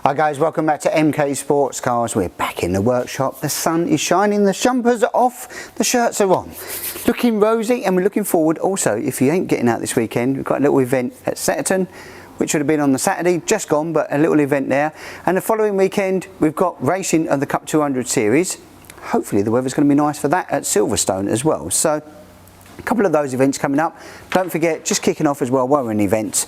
Hi guys, welcome back to MK Sportscars. We're back in the workshop. The sun is shining, the jumpers are off, the shirts are on. Looking rosy, and we're looking forward also, if you ain't getting out this weekend, we've got a little event at Setterton, which would have been on the Saturday, just gone, but a little event there. And the following weekend, we've got racing of the Cup 200 series. Hopefully the weather's going to be nice for that at Silverstone as well. So a couple of those events coming up. Don't forget, just kicking off as well while we're in events,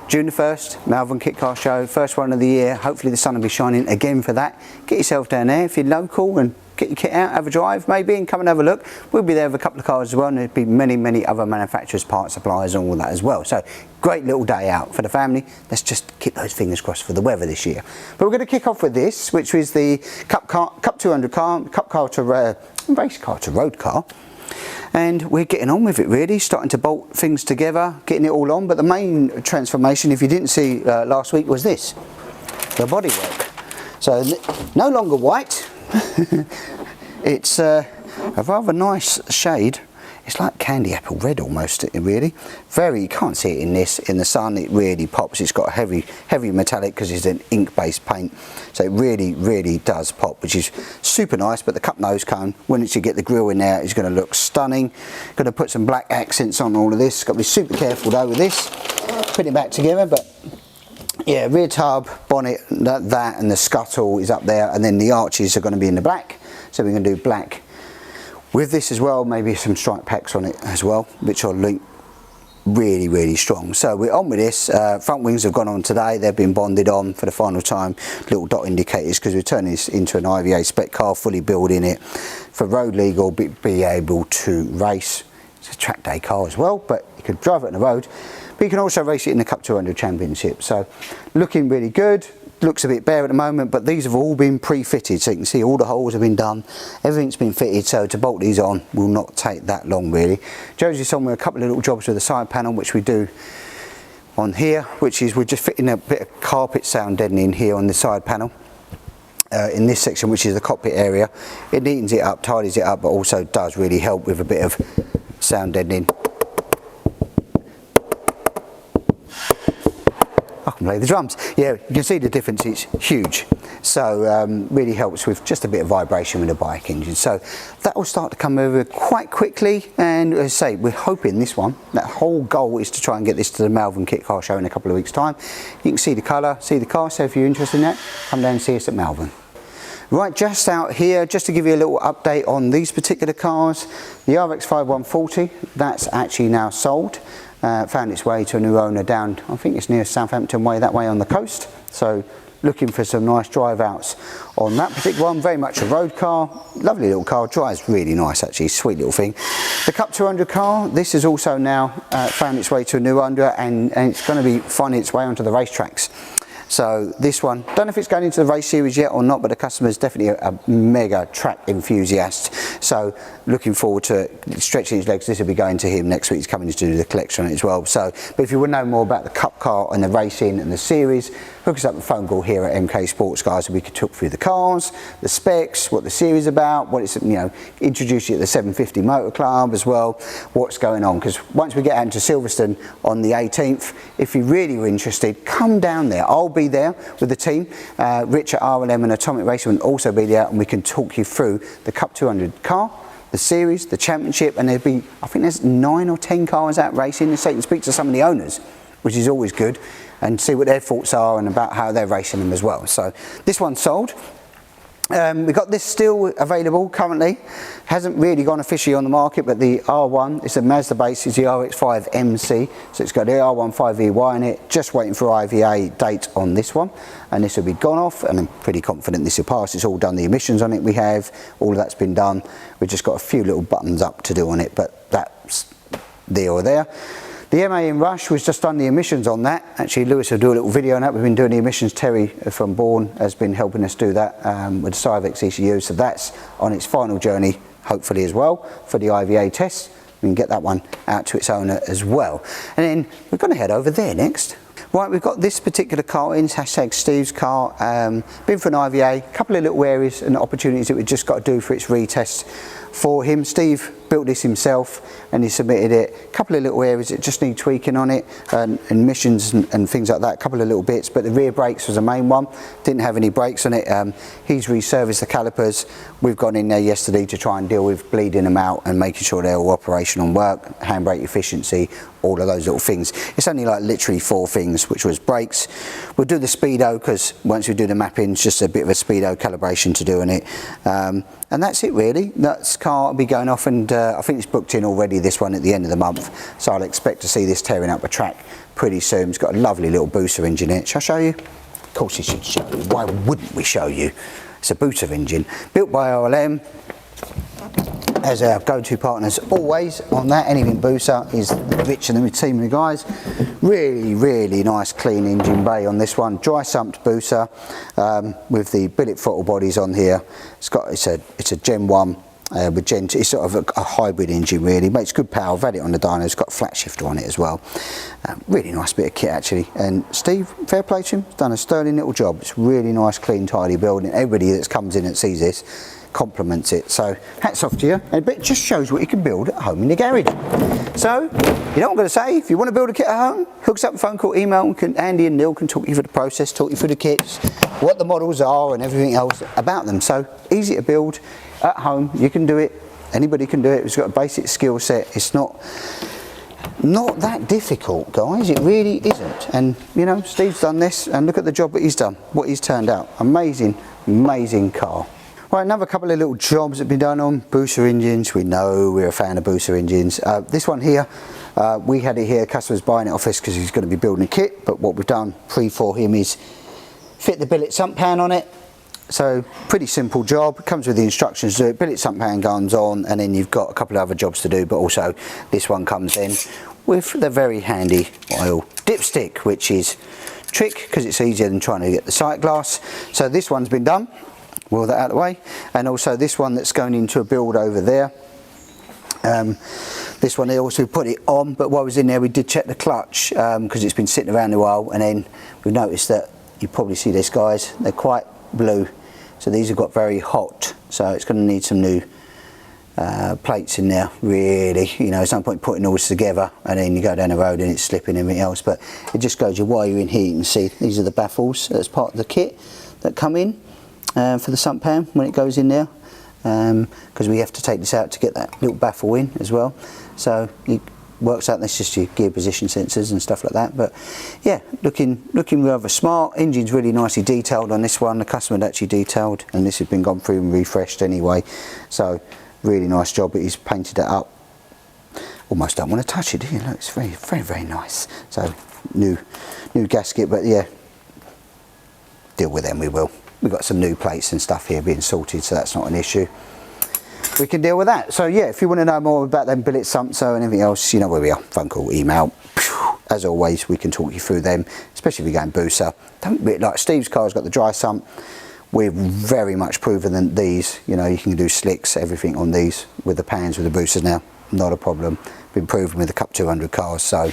June the 1st, Malvern Kit Car Show, first one of the year. Hopefully the sun will be shining again for that. Get yourself down there if you're local and get your kit out, have a drive maybe, and come and have a look. We'll be there with a couple of cars as well, and there'll be many other manufacturers, part suppliers and all that as well. So great little day out for the family. Let's just keep those fingers crossed for the weather this year. But we're going to kick off with this, which was the Cup 200 car, race car to road car. And we're getting on with it really, starting to bolt things together, getting it all on. But the main transformation, if you didn't see last week, was this, the bodywork. So no longer white, it's a rather nice shade. It's like candy apple red almost, really. You can't see it in the sun, it really pops. It's got a heavy metallic because it's an ink-based paint. So it really does pop, which is super nice. But the cup nose cone, once you get the grille in there, is going to look stunning. Going to put some black accents on all of this. Got to be super careful though with this. Put it back together, but yeah, rear tub, bonnet, that and the scuttle is up there. And then the arches are going to be in the black. So we're going to do black with this as well, maybe some stripe packs on it as well, which will look really strong. So we're on with this. Front wings have gone on today. They've been bonded on for the final time. Little dot indicators, because we're turning this into an IVA spec car, fully building it for road legal, be able to race. It's a track day car as well, but you can drive it on the road. But you can also race it in the Cup 200 Championship. So looking really good. Looks a bit bare at the moment, but these have all been pre-fitted, so you can see all the holes have been done, everything's been fitted, so to bolt these on will not take that long really. Josie's on with a couple of little jobs with the side panel, which we do on here, which is we're just fitting a bit of carpet sound deadening here on the side panel in this section, which is the cockpit area. It neatens it up, tidies it up, but also does really help with a bit of sound deadening. I can play the drums. Yeah, you can see the difference, it's huge. So really helps with just a bit of vibration with the bike engine. So that will start to come over quite quickly, and as I say, we're hoping this one, that whole goal is to try and get this to the Malvern Kit Car Show in a couple of weeks time. You can see the colour, see the car, so if you're interested in that, come down and see us at Malvern. Right, just out here, just to give you a little update on these particular cars, the RX-5 140, that's actually now sold. Found its way to a new owner down, I think it's near Southampton way, that way on the coast. So looking for some nice drive outs on that particular one. Very much a road car, lovely little car, drives really nice actually, sweet little thing. The Cup 200 car, this has also now found its way to a new owner, and it's going to be finding its way onto the racetracks. So this one, don't know if it's going into the race series yet or not, but the customer is definitely a mega track enthusiast. So looking forward to stretching his legs. This will be going to him next week. He's coming to do the collection on it as well. So, but if you want to know more about the Cup car and the racing and the series, hook us up with a phone call here at MK Sportscars, and we could talk through the cars, the specs, what the series is about, what it's, you know, introduce you to the 750 Motor Club as well, what's going on. Because once we get out into Silverstone on the 18th, if you really were interested, come down there. I'll be there with the team. Rich at RLM and Atomic Racing will also be there, and we can talk you through the Cup 200 car, the series, the championship, and there'll be, I think there's 9 or 10 cars out racing, so you can speak to some of the owners, which is always good, and see what their thoughts are and about how they're racing them as well. So this one's sold. We've got this still available currently, hasn't really gone officially on the market, but the R1, it's a Mazda base, it's the RX-5 MC, so it's got the R1 5EY in it, just waiting for IVA date on this one, and this will be gone off, and I'm pretty confident this will pass. It's all done, the emissions on it we have, all of that's been done. We've just got a few little buttons up to do on it, but that's there or there. The MA in Rush was just done the emissions on that. Actually, Lewis will do a little video on that. We've been doing the emissions. Terry from Bourne has been helping us do that with the Cyvex ECU. So that's on its final journey, hopefully as well, for the IVA test. We can get that one out to its owner as well. And then we're going to head over there next. Right, we've got this particular car in, #Steve's car, been for an IVA, a couple of little areas and opportunities that we've just got to do for its retest for him. Steve built this himself and he submitted it. A couple of little areas that just need tweaking on it, and emissions and things like that, a couple of little bits, but the rear brakes was the main one. Didn't have any brakes on it. He's reserviced the calipers. We've gone in there yesterday to try and deal with bleeding them out and making sure they're all operational and work, handbrake efficiency, all of those little things. It's only like literally 4 things, which was brakes. We'll do the speedo, because once we do the mapping, it's just a bit of a speedo calibration to do on it. And that's it really. That car will be going off, and I think it's booked in already, this one, at the end of the month. So I'll expect to see this tearing up a track pretty soon. It's got a lovely little booster engine in it. Shall I show you? Of course it should show you. Why wouldn't we show you? It's a booster engine, built by OLM. As our go-to partners always on that. Anything Busa is Rich and the team of the guys. Really nice clean engine bay on this one. Dry sumped Busa with the billet throttle bodies on here. It's a Gen 1 with Gen 2. It's sort of a hybrid engine really. Makes good power. I've had it on the dyno. It's got a flat shifter on it as well. Really nice bit of kit actually. And Steve, fair play to him, done a sterling little job. It's really nice, clean, tidy build, and everybody that comes in and sees this complements it. So hats off to you, and it just shows what you can build at home in the garage. So you know what I'm going to say, if you want to build a kit at home, hook us up, phone call, email, Andy and Neil can talk you through the process, talk you through the kits, what the models are and everything else about them. So easy to build at home, you can do it, anybody can do it. It's got a basic skill set. It's not that difficult, guys, it really isn't. And you know, Steve's done this, and look at the job that he's done, what he's turned out. Amazing car. Right, another couple of little jobs that have been done on Busa engines. We know we're a fan of Busa engines. This one here, we had it here, customer's buying it off us because he's going to be building a kit, but what we've done for him is fit the billet sump pan on it. So pretty simple job, comes with the instructions to do it. Billet sump pan guns on, and then you've got a couple of other jobs to do, but also this one comes in with the very handy oil dipstick, which is trick because it's easier than trying to get the sight glass. So this one's been done. Wheel that out of the way, and also this one that's going into a build over there. This one here also put it on, but while I was in there we did check the clutch because it's been sitting around a while, and then we noticed that you probably see this, guys, they're quite blue, so these have got very hot, so it's going to need some new plates in there really. You know, there's no point putting all this together and then you go down the road and it's slipping and everything else, but it just goes you while you're in here. You can see these are the baffles as part of the kit that come in for the sump pan when it goes in there, because we have to take this out to get that little baffle in as well. So it works out, that's just your gear position sensors and stuff like that. But yeah, looking rather smart. Engine's really nicely detailed on this one. The customer had actually detailed, and this has been gone through and refreshed anyway. So really nice job. He's painted it up. Almost don't want to touch it, do you? Look, it's very nice. So new gasket, but yeah, deal with them we will. We've got some new plates and stuff here being sorted, so that's not an issue. We can deal with that. So yeah, if you want to know more about them billet sumps and anything else, you know where we are. Phone call, email. As always, we can talk you through them, especially if you're going Busa. Don't really, like Steve's car's got the dry sump. We're very much proven that these, you know, you can do slicks, everything on these with the pans, with the Busas now. Not a problem. Been proven with a couple 200 cars, so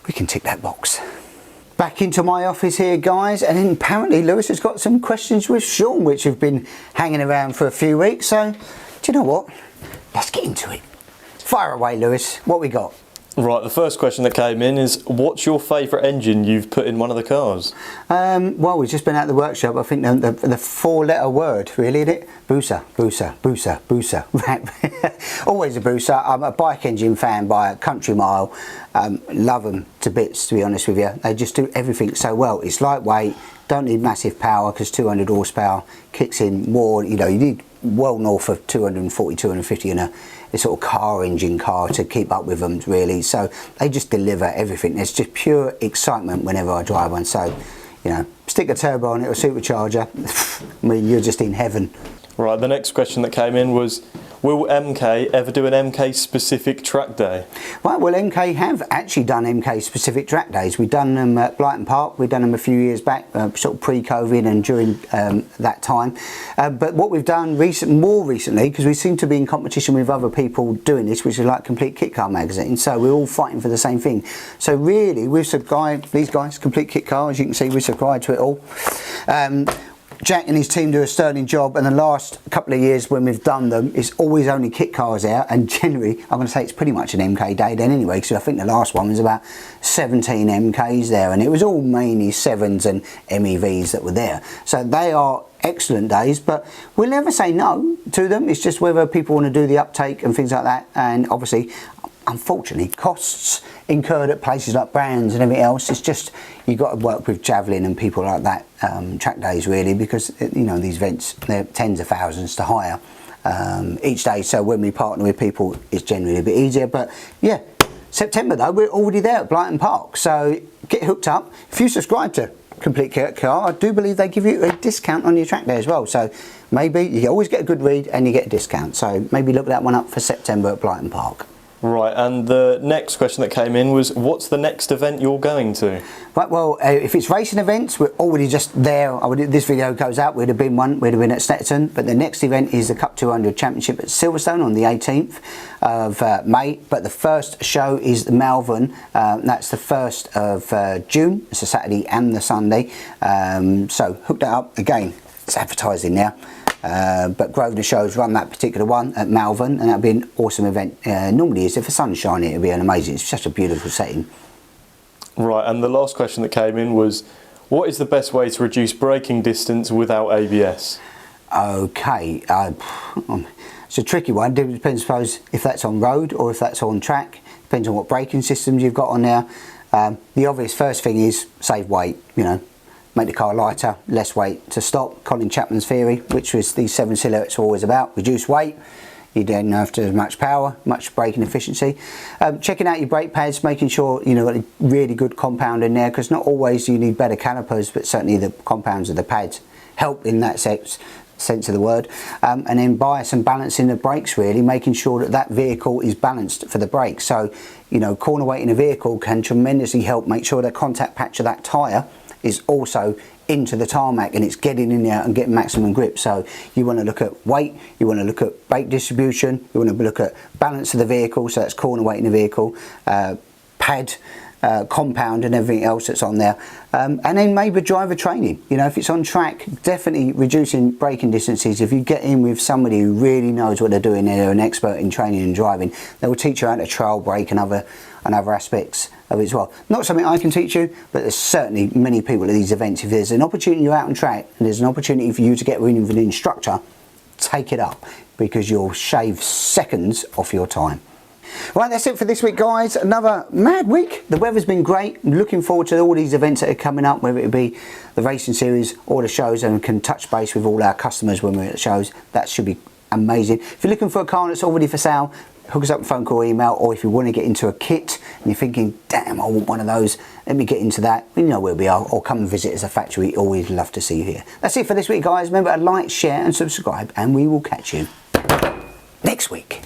we can tick that box. Back into my office here, guys, and then apparently Lewis has got some questions with Sean which have been hanging around for a few weeks, so do you know what? Let's get into it. Fire away, Lewis. What we got? Right, the first question that came in is, what's your favourite engine you've put in one of the cars? Well, we've just been out of the workshop. I think the 4-letter word, really, isn't it? Busa, Busa, Busa, Busa. Always a Busa. I'm a bike engine fan by a country mile. Love them to bits, to be honest with you. They just do everything so well. It's lightweight, don't need massive power because 200 horsepower kicks in more. You know, you need well north of 240, 250 in a sort of car engine car to keep up with them, really. So they just deliver everything. It's just pure excitement whenever I drive one. So, you know, stick a turbo on it or supercharger, I mean, you're just in heaven. Right, the next question that came in was, will MK ever do an MK specific track day? Well, MK have actually done MK specific track days. We've done them at Brighton Park. We've done them a few years back, sort of pre-COVID and during that time. But what we've done more recently, because we seem to be in competition with other people doing this, which is like Complete Kit Car magazine. So we're all fighting for the same thing. So really, we've subscribed, these guys, Complete Kit Car, as you can see, we've subscribed to it all. Jack and his team do a sterling job, and the last couple of years when we've done them, it's always only kit cars out, and generally I'm going to say it's pretty much an MK day then anyway, because I think the last one was about 17 MKs there, and it was all mainly 7s and MEVs that were there. So they are excellent days, but we'll never say no to them. It's just whether people want to do the uptake and things like that, and obviously unfortunately costs incurred at places like Brands and everything else. It's just you've got to work with Javelin and people like that, track days really, because you know these events, they're tens of thousands to hire each day, so when we partner with people it's generally a bit easier. But yeah, September though, we're already there at Brighton Park, so get hooked up. If you subscribe to Complete Kit Car, I do believe they give you a discount on your track day as well, so maybe you always get a good read and you get a discount, so maybe look that one up for September at Brighton Park. Right, and the next question that came in was, what's the next event you're going to? Right, well, if it's racing events, we're already just there. This video goes out, we'd have been at Stetson, but the next event is the Cup 200 Championship at Silverstone on the 18th of May, but the first show is Malvern, that's the 1st of June, it's a Saturday and the Sunday, so hook that up. Again, it's advertising now. But Grosvenor shows run that particular one at Malvern, and that'll be an awesome event. Normally, if the sun's shining, it'll be an amazing. It's such a beautiful setting. Right, and the last question that came in was, what is the best way to reduce braking distance without ABS? Okay, it's a tricky one. It depends, I suppose, if that's on road or if that's on track. Depends on what braking systems you've got on there. The obvious first thing is save weight. You know, make the car lighter, less weight to stop. Colin Chapman's theory, which was these 7 silhouettes are always about, reduce weight, you don't have to have much power, much braking efficiency. Checking out your brake pads, making sure you know got a really good compound in there, because not always do you need better calipers, but certainly the compounds of the pads help in that sense of the word. And then bias and balancing the brakes, really making sure that that vehicle is balanced for the brakes. So you know, corner weight in a vehicle can tremendously help make sure the contact patch of that tyre is also into the tarmac and it's getting in there and getting maximum grip. So you want to look at weight, you want to look at brake distribution, you want to look at balance of the vehicle, so that's corner weight in the vehicle, pad, compound and everything else that's on there, and then maybe driver training. You know, if it's on track, definitely reducing braking distances. If you get in with somebody who really knows what they're doing, they're an expert in training and driving, they will teach you how to trail brake and other aspects of it as well. Not something I can teach you, but there's certainly many people at these events. If there's an opportunity you're out on track and there's an opportunity for you to get in with an instructor, take it up, because you'll shave seconds off your time. Right, that's it for this week, guys. Another mad week. The weather's been great. I'm looking forward to all these events that are coming up, whether it be the racing series or the shows, and can touch base with all our customers when we're at the shows. That should be amazing. If you're looking for a car that's already for sale, hook us up with phone call, email, or if you want to get into a kit and you're thinking, damn, I want one of those, let me get into that, you know where we are, or come and visit us at factory. Always love to see you here. That's it for this week, guys. Remember to like, share and subscribe, and we will catch you next week.